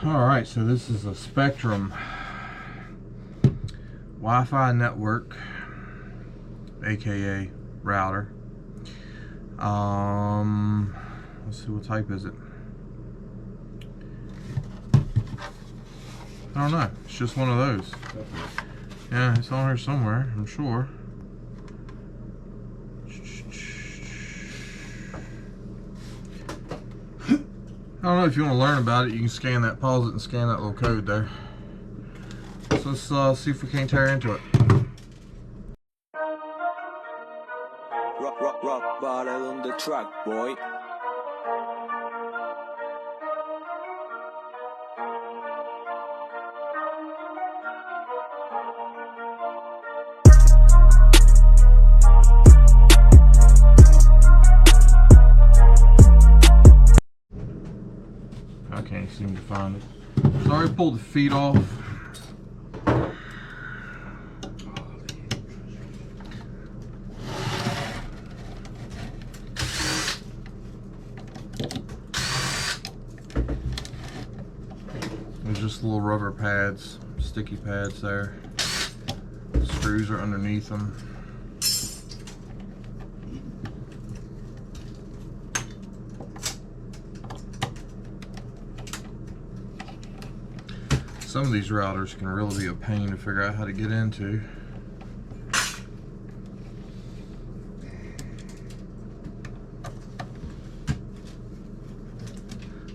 Alright, so this is a Spectrum Wi-Fi network, aka router. Let's see, what type is it? I don't know. It's just one of those. Yeah, it's on here somewhere, I'm sure. I don't know, if you want to learn about it, you can scan that, pause it, and scan that little code there. So let's see if we can't tear into it. Rock bottle on the track, boy. I can't seem to find it. Sorry, pulled the feet off. There's just little rubber pads, sticky pads there. The screws are underneath them. Some of these routers can really be a pain to figure out how to get into.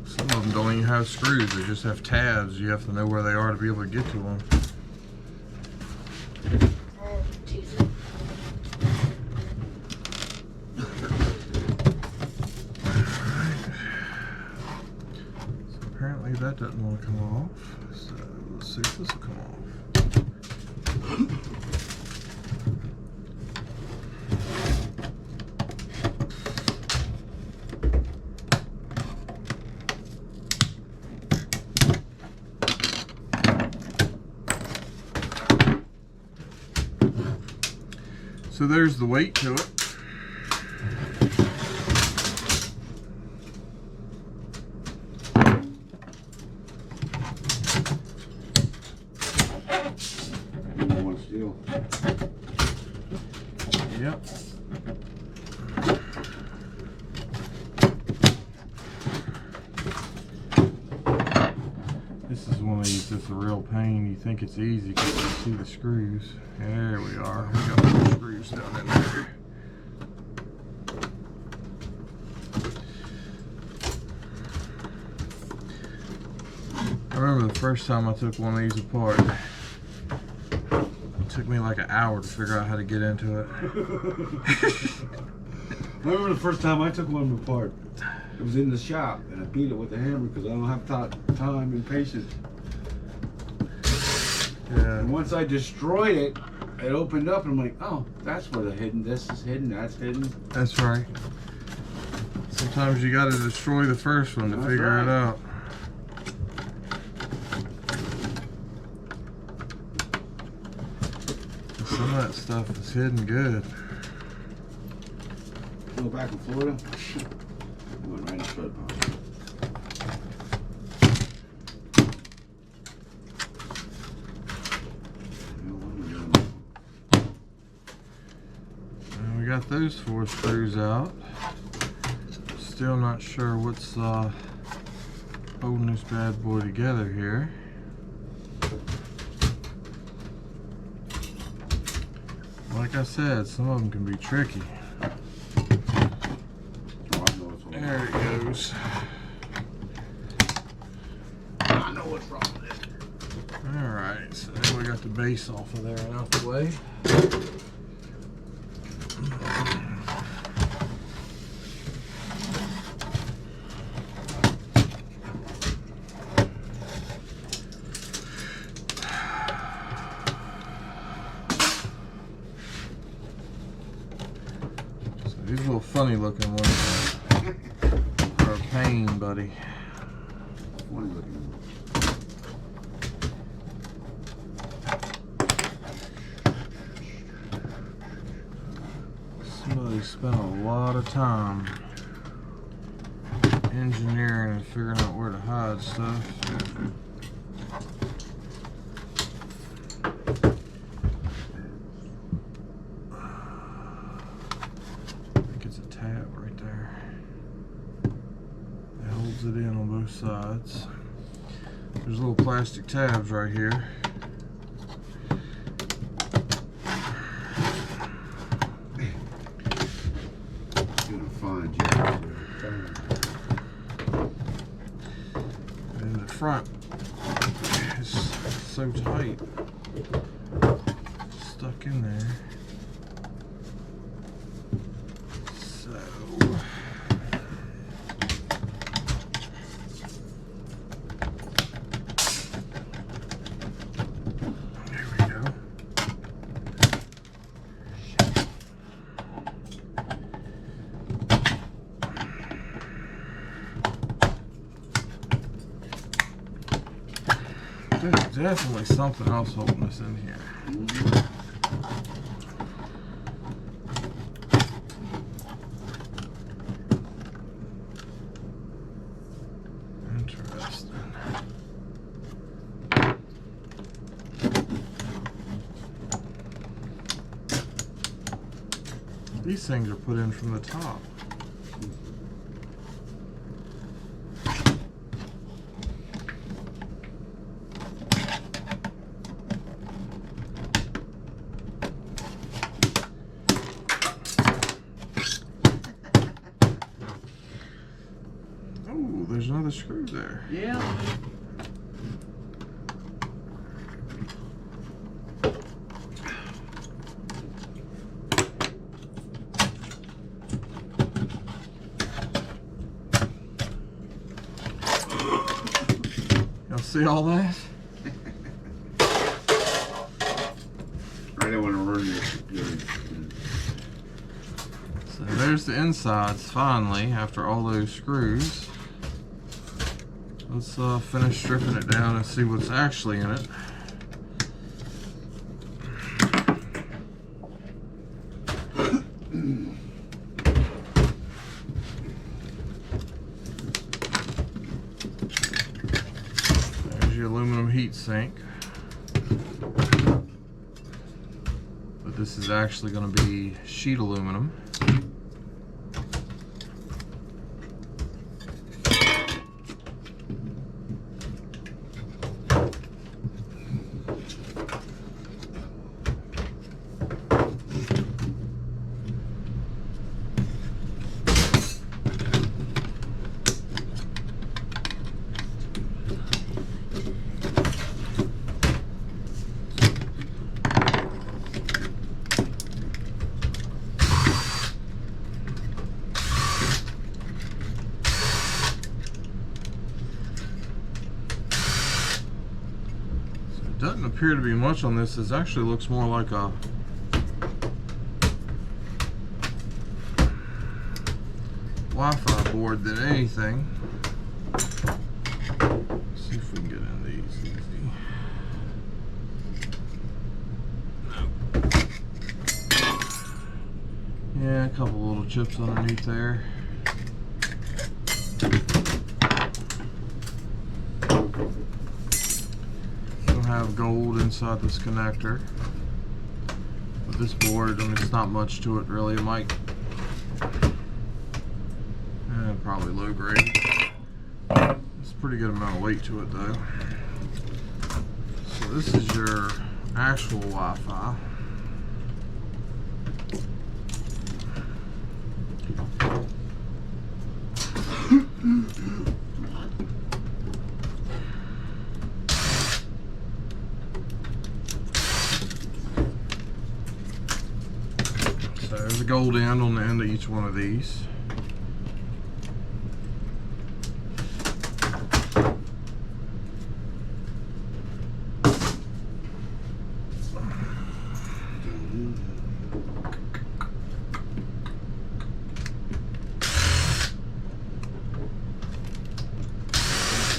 Some of them don't even have screws, they just have tabs. You have to know where they are to be able to get to them. So apparently that doesn't want to come off. So let's see if this will come off. So there's the weight to it. Yep. This is one of these that's a real pain. You think it's easy because you see the screws. There we are. We got more screws down in there. I remember the first time I took one of these apart. It took me like an hour to figure out how to get into it. I remember the first time I took one apart. It was in the shop, and I beat it with a hammer because I don't have time and patience. Yeah. And once I destroyed it, it opened up, and I'm like, oh, that's where this is hidden, that's hidden. That's right. Sometimes you got to destroy the first one to That's figure right. it out. Some of that stuff is hidden good. Go back in Florida. I went right in the And we got those 4 screws out. Still not sure what's holding this bad boy together here. Like I said, some of them can be tricky. There it goes. I know what's wrong with it. Alright, so now we got the base off of there and out the way. So these little funny looking ones are a pain, buddy. Funny looking. Somebody spent a lot of time engineering and figuring out where to hide stuff. I think it's a tab right there. It holds it in on both sides. There's little plastic tabs right here. Doing a fine job. And the front is so tight, stuck in there. So there we go. There's definitely something else holding us in here. Interesting. These things are put in from the top. Oh, there's another screw there. Yeah. Y'all see all that? I don't want to run your So there's the insides finally after all those screws. Let's finish stripping it down and see what's actually in it. There's your aluminum heat sink. But this is actually going to be sheet aluminum. Doesn't appear to be much on this. It actually looks more like a Wi-Fi board than anything. Let's see if we can get in these easy. Yeah, a couple little chips underneath there. Have gold inside this connector, but this board, I mean, it's not much to it really. It might, probably low grade. It's a pretty good amount of weight to it though. So this is your actual Wi-Fi. So there's a gold end on the end of each one of these.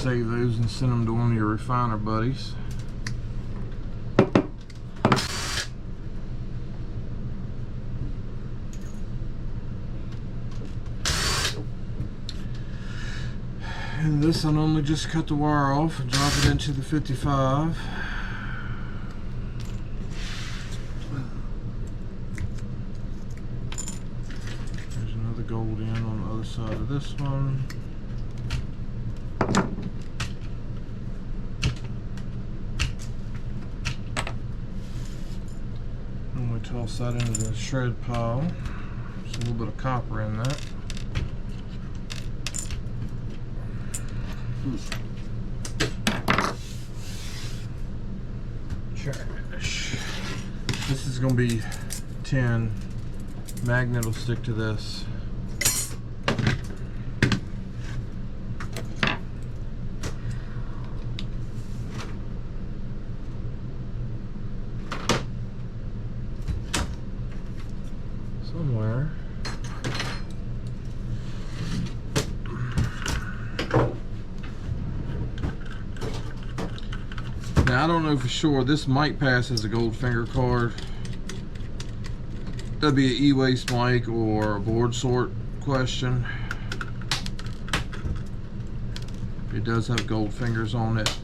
Save those and send them to one of your refiner buddies. And this I normally just cut the wire off and drop it into the 55. There's another gold in on the other side of this one. And we toss that into the shred pile. There's a little bit of copper in that. Trash. This is going to be tin. Magnet will stick to this. Somewhere. Now I don't know for sure, this might pass as a Goldfinger card. That'd be an e-waste mic or a board sort question. It does have gold fingers on it,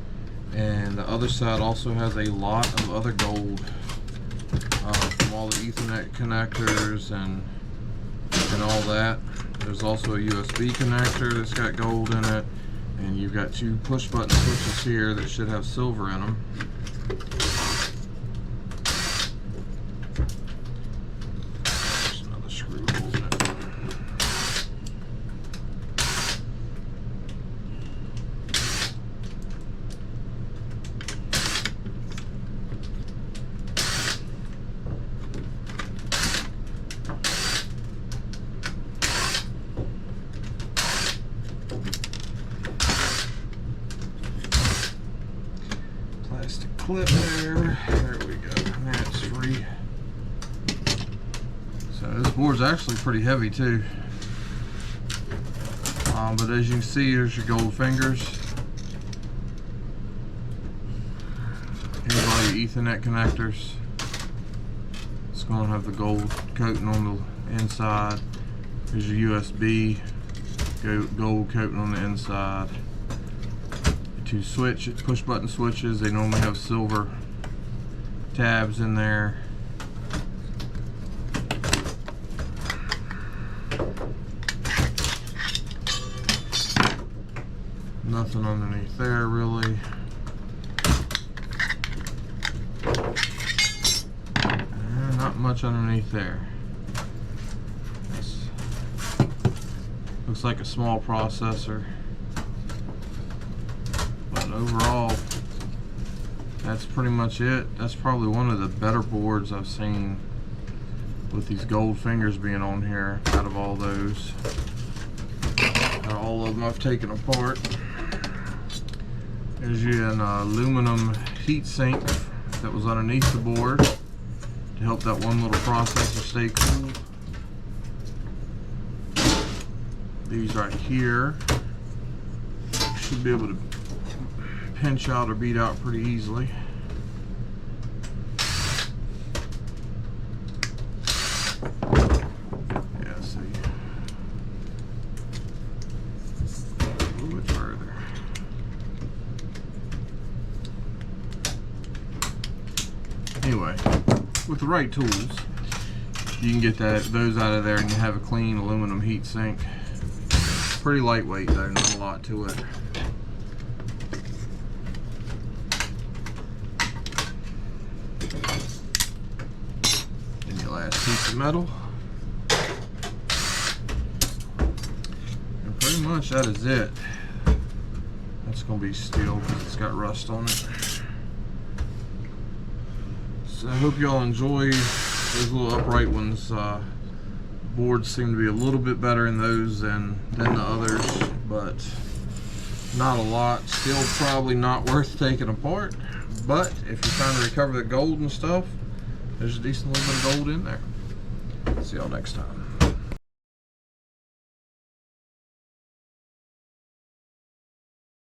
and the other side also has a lot of other gold from all the Ethernet connectors and all that. There's also a USB connector that's got gold in it. And you've got two push button switches here that should have silver in them. There's another screw holding it. Plastic clip there. There we go. That's free. So this board's actually pretty heavy too. But as you can see, here's your gold fingers. Here's all your Ethernet connectors. It's going to have the gold coating on the inside. Here's your USB, gold coating on the inside. Two push button switches, they normally have silver tabs in there. Nothing underneath there really. Not much underneath there. This looks like a small processor. Overall, that's pretty much it. That's probably one of the better boards I've seen with these gold fingers being on here out of all those. All of them I've taken apart. There's an aluminum heat sink that was underneath the board to help that one little processor stay cool. These right here should be able to pinch out or beat out pretty easily. Yeah, see. A little bit further. Anyway, with the right tools, you can get those out of there and you have a clean aluminum heat sink. Pretty lightweight though, not a lot to it. Piece of metal, and pretty much that is it. That's going to be steel because it's got rust on it. So I hope y'all enjoy those little upright ones. Boards seem to be a little bit better in those than the others, but not a lot. Still probably not worth taking apart, but if you're trying to recover the gold and stuff, there's a decent little bit of gold in there. See y'all next time.